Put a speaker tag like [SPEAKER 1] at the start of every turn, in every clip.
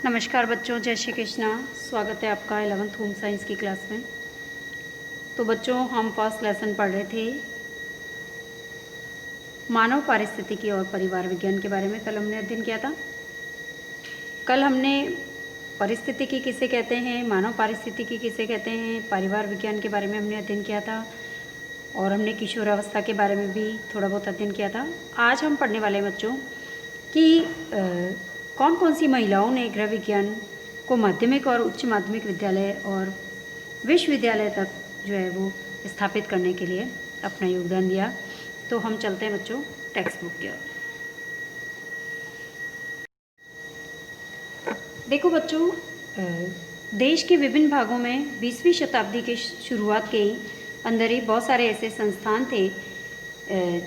[SPEAKER 1] नमस्कार बच्चों, जय श्री कृष्णा। स्वागत है आपका 11th होम साइंस की क्लास में। तो बच्चों, हम फर्स्ट लेसन पढ़ रहे थे मानव पारिस्थितिकी और परिवार विज्ञान के बारे में। कल हमने अध्ययन किया था। कल हमने पारिस्थितिकी किसे कहते हैं, मानव पारिस्थितिकी किसे कहते हैं, परिवार विज्ञान के बारे में हमने अध्ययन किया था और हमने किशोरावस्था के बारे में भी थोड़ा बहुत अध्ययन किया था। आज हम पढ़ने वाले बच्चों कि कौन कौन सी महिलाओं ने गृह विज्ञान को माध्यमिक और उच्च माध्यमिक विद्यालय और विश्वविद्यालय तक जो है वो स्थापित करने के लिए अपना योगदान दिया। तो हम चलते हैं बच्चों टेक्स्ट बुक की ओर। देखो बच्चों, देश के विभिन्न भागों में 20वीं शताब्दी के शुरुआत के अंदर ही बहुत सारे ऐसे संस्थान थे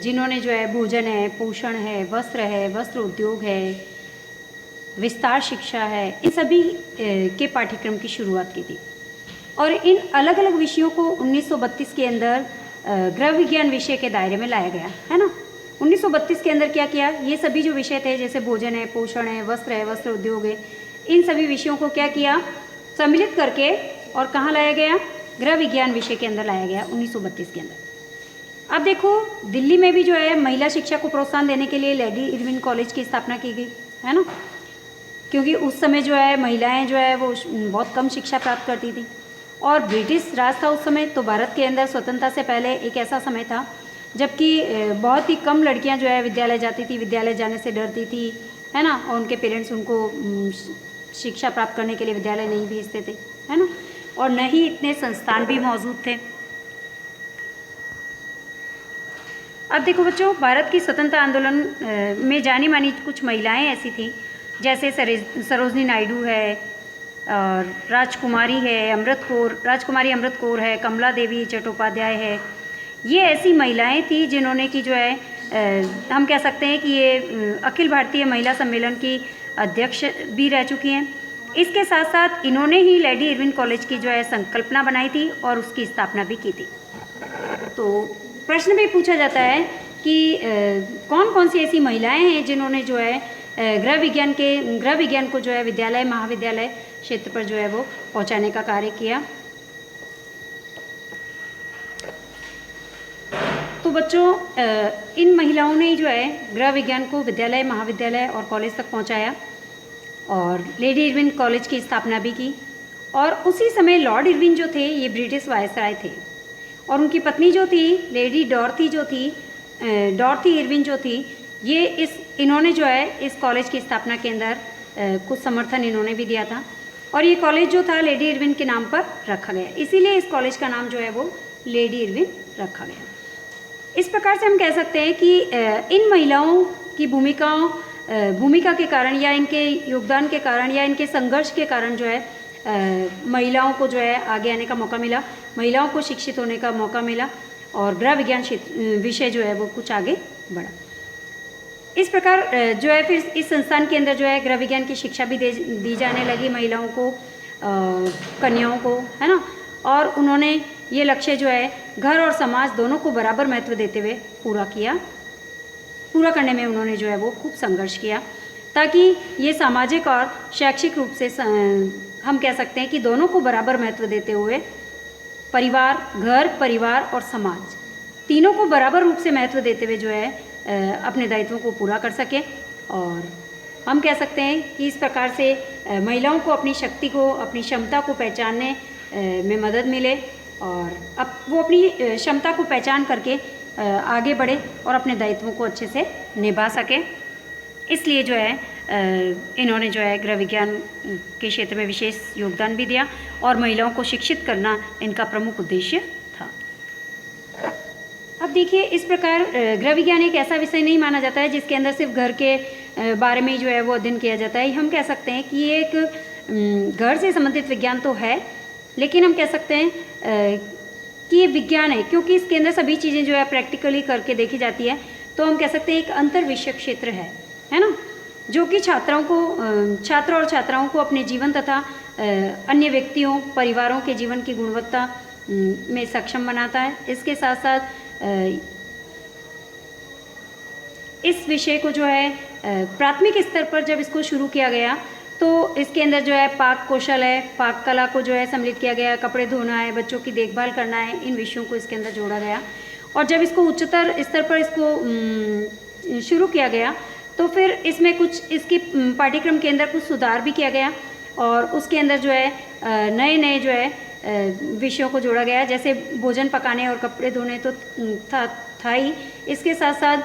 [SPEAKER 1] जिन्होंने जो है भोजन है, पोषण है, वस्त्र उद्योग है, विस्तार शिक्षा है, इन सभी के पाठ्यक्रम की शुरुआत की थी। और इन अलग अलग विषयों को 1932 के अंदर गृह विज्ञान विषय के दायरे में लाया गया है ना। 1932 के अंदर क्या किया, ये सभी जो विषय थे जैसे भोजन है, पोषण है, वस्त्र उद्योग है, इन सभी विषयों को क्या किया, सम्मिलित करके और कहाँ लाया गया, गृह विज्ञान विषय के अंदर लाया गया 1932 के अंदर। अब देखो, दिल्ली में भी जो है महिला शिक्षा को प्रोत्साहन देने के लिए लेडी इरविन कॉलेज की स्थापना की गई है ना, क्योंकि उस समय जो है महिलाएं जो है वो बहुत कम शिक्षा प्राप्त करती थी और ब्रिटिश राज था उस समय। तो भारत के अंदर स्वतंत्रता से पहले एक ऐसा समय था जबकि बहुत ही कम लड़कियां जो है विद्यालय जाती थी, विद्यालय जाने से डरती थी है ना, और उनके पेरेंट्स उनको शिक्षा प्राप्त करने के लिए विद्यालय नहीं भेजते थे है ना, और न ही इतने संस्थान भी मौजूद थे। अब देखो बच्चों, भारत की स्वतंत्रता आंदोलन में जानी मानी कुछ महिलाएं ऐसी थी जैसे सरोजनी नायडू है, और राजकुमारी अमृत कौर है, कमला देवी चट्टोपाध्याय है। ये ऐसी महिलाएं थी जिन्होंने कि जो है हम कह सकते हैं कि ये अखिल भारतीय महिला सम्मेलन की अध्यक्ष भी रह चुकी हैं। इसके साथ साथ इन्होंने ही लेडी इरविन कॉलेज की जो है संकल्पना बनाई थी और उसकी स्थापना भी की थी। तो प्रश्न भी पूछा जाता है कि कौन कौन सी ऐसी महिलाएं हैं जिन्होंने जो है गृह विज्ञान को जो है विद्यालय महाविद्यालय क्षेत्र पर जो है वो पहुंचाने का कार्य किया। तो बच्चों, इन महिलाओं ने जो है गृह विज्ञान को विद्यालय महाविद्यालय और कॉलेज तक पहुंचाया और लेडी इरविन कॉलेज की स्थापना भी की। और उसी समय लॉर्ड इरविन जो थे ये ब्रिटिश वायसराय थे और उनकी पत्नी जो थी लेडी डॉर्थी इरविन जो थी, ये इन्होंने जो है इस कॉलेज की स्थापना के अंदर कुछ समर्थन इन्होंने भी दिया था और ये कॉलेज जो था लेडी इरविन के नाम पर रखा गया, इसीलिए इस कॉलेज का नाम जो है वो लेडी इरविन रखा गया। इस प्रकार से हम कह सकते हैं कि इन महिलाओं की भूमिका के कारण या इनके योगदान के कारण या इनके संघर्ष के कारण जो है महिलाओं को जो है आगे आने का मौका मिला, महिलाओं को शिक्षित होने का मौका मिला और गृह विज्ञान विषय जो है वो कुछ आगे बढ़ा। इस प्रकार जो है फिर इस संस्थान के अंदर जो है गृह विज्ञान की शिक्षा भी दी जाने लगी महिलाओं को, कन्याओं को है ना, और उन्होंने ये लक्ष्य जो है घर और समाज दोनों को बराबर महत्व देते हुए पूरा करने में उन्होंने जो है वो खूब संघर्ष किया ताकि ये सामाजिक और शैक्षिक रूप से हम कह सकते हैं कि दोनों को बराबर महत्व देते हुए घर परिवार और समाज तीनों को बराबर रूप से महत्व देते हुए जो है अपने दायित्वों को पूरा कर सके। और हम कह सकते हैं कि इस प्रकार से महिलाओं को अपनी शक्ति को, अपनी क्षमता को पहचानने में मदद मिले और अब वो अपनी क्षमता को पहचान करके आगे बढ़े और अपने दायित्वों को अच्छे से निभा सके। इसलिए जो है इन्होंने जो है गृह विज्ञान के क्षेत्र में विशेष योगदान भी दिया और महिलाओं को शिक्षित करना इनका प्रमुख उद्देश्य था। अब देखिए, इस प्रकार गृह विज्ञान एक ऐसा विषय नहीं माना जाता है जिसके अंदर सिर्फ घर के बारे में जो है वो अध्ययन किया जाता है। हम कह सकते हैं कि ये एक घर से संबंधित विज्ञान तो है, लेकिन हम कह सकते हैं कि ये विज्ञान है क्योंकि इसके अंदर सभी चीज़ें जो है प्रैक्टिकली करके देखी जाती है। तो हम कह सकते हैं एक अंतर विषयक क्षेत्र है ना, जो कि छात्र और छात्राओं को अपने जीवन तथा अन्य व्यक्तियों, परिवारों के जीवन की गुणवत्ता में सक्षम बनाता है। इसके साथ साथ इस विषय को जो है प्राथमिक स्तर पर जब इसको शुरू किया गया तो इसके अंदर जो है पाक कौशल है, पाक कला को जो है सम्मिलित किया गया, कपड़े धोना है, बच्चों की देखभाल करना है, इन विषयों को इसके अंदर जोड़ा गया। और जब इसको उच्चतर स्तर पर इसको शुरू किया गया तो फिर इसमें कुछ इसकी पाठ्यक्रम के अंदर कुछ सुधार भी किया गया और उसके अंदर जो है नए नए जो है विषयों को जोड़ा गया, जैसे भोजन पकाने और कपड़े धोने तो था ही, इसके साथ साथ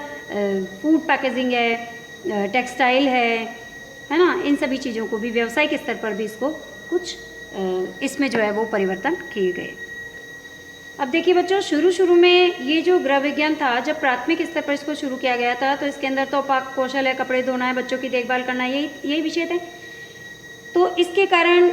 [SPEAKER 1] फूड पैकेजिंग है, टेक्सटाइल है ना, इन सभी चीज़ों को भी व्यावसायिक स्तर पर भी इसको कुछ इसमें जो है वो परिवर्तन किए गए। अब देखिए बच्चों, शुरू में ये जो गृह विज्ञान था, जब प्राथमिक स्तर पर इसको शुरू किया गया था तो इसके अंदर तो पाक कौशल है, कपड़े धोना है, बच्चों की देखभाल करना है, यही विषय थे। तो इसके कारण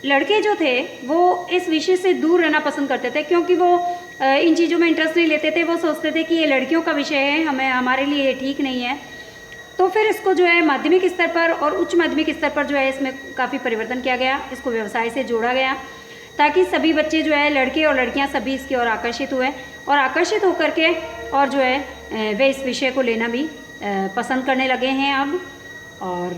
[SPEAKER 1] लड़के जो थे वो इस विषय से दूर रहना पसंद करते थे, क्योंकि वो इन चीज़ों में इंटरेस्ट नहीं लेते थे। वो सोचते थे कि ये लड़कियों का विषय है, हमारे लिए ये ठीक नहीं है। तो फिर इसको जो है माध्यमिक स्तर पर और उच्च माध्यमिक स्तर पर जो है इसमें काफ़ी परिवर्तन किया गया, इसको व्यवसाय से जोड़ा गया ताकि सभी बच्चे जो है, लड़के और लड़कियां सभी इसकी ओर आकर्षित हुए और आकर्षित होकर के और जो है वे इस विषय को लेना भी पसंद करने लगे हैं अब। और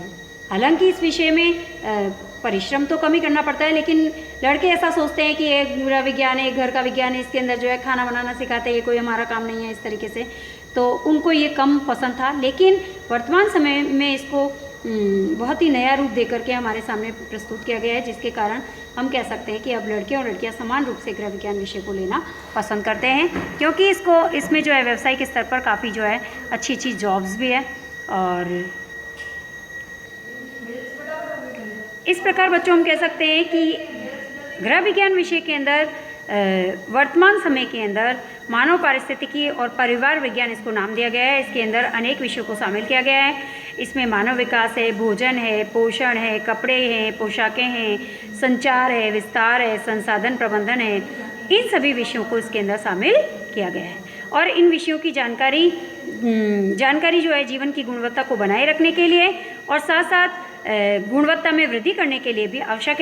[SPEAKER 1] हालांकि इस विषय में परिश्रम तो कम ही करना पड़ता है, लेकिन लड़के ऐसा सोचते हैं कि ये गृह विज्ञान है, घर का विज्ञान है, इसके अंदर जो है खाना बनाना सिखाते हैं, ये कोई हमारा काम नहीं है, इस तरीके से तो उनको ये कम पसंद था। लेकिन वर्तमान समय में इसको बहुत ही नया रूप दे करके हमारे सामने प्रस्तुत किया गया है, जिसके कारण हम कह सकते हैं कि अब लड़के और लड़कियां समान रूप से गृह विज्ञान विषय को लेना पसंद करते हैं, क्योंकि इसमें जो है व्यावसायिक स्तर पर काफ़ी जो है अच्छी जॉब्स भी है। और इस प्रकार बच्चों हम कह सकते हैं कि गृह विज्ञान विषय के अंदर वर्तमान समय के अंदर मानव पारिस्थितिकी और परिवार विज्ञान इसको नाम दिया गया है। इसके अंदर अनेक विषयों को शामिल किया गया है। इसमें मानव विकास है, भोजन है, पोषण है, कपड़े हैं, पोशाकें हैं, संचार है, विस्तार है, संसाधन प्रबंधन है, इन सभी विषयों को इसके अंदर शामिल किया गया है। और इन विषयों की जानकारी जो है जीवन की गुणवत्ता को बनाए रखने के लिए और साथ साथ गुणवत्ता में वृद्धि करने के लिए भी आवश्यक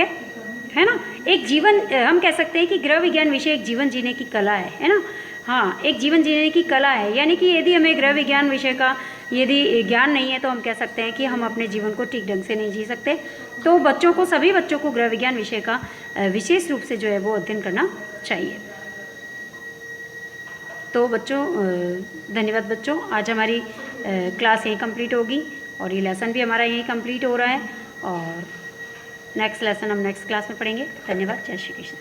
[SPEAKER 1] है ना। एक जीवन, हम कह सकते हैं कि गृह विज्ञान विषय एक जीवन जीने की कला है ना। हाँ, एक जीवन जीने की कला है, यानी कि यदि हमें गृह विज्ञान विषय का यदि ज्ञान नहीं है तो हम कह सकते हैं कि हम अपने जीवन को ठीक ढंग से नहीं जी सकते। तो सभी बच्चों को गृह विज्ञान विषय का विशेष रूप से जो है वो अध्ययन करना चाहिए। तो बच्चों, धन्यवाद बच्चों। आज हमारी क्लास यहीं कंप्लीट होगी और ये लेसन भी हमारा यहीं कंप्लीट हो रहा है और नेक्स्ट लेसन हम नेक्स्ट क्लास में पढ़ेंगे। धन्यवाद। जय श्री कृष्ण।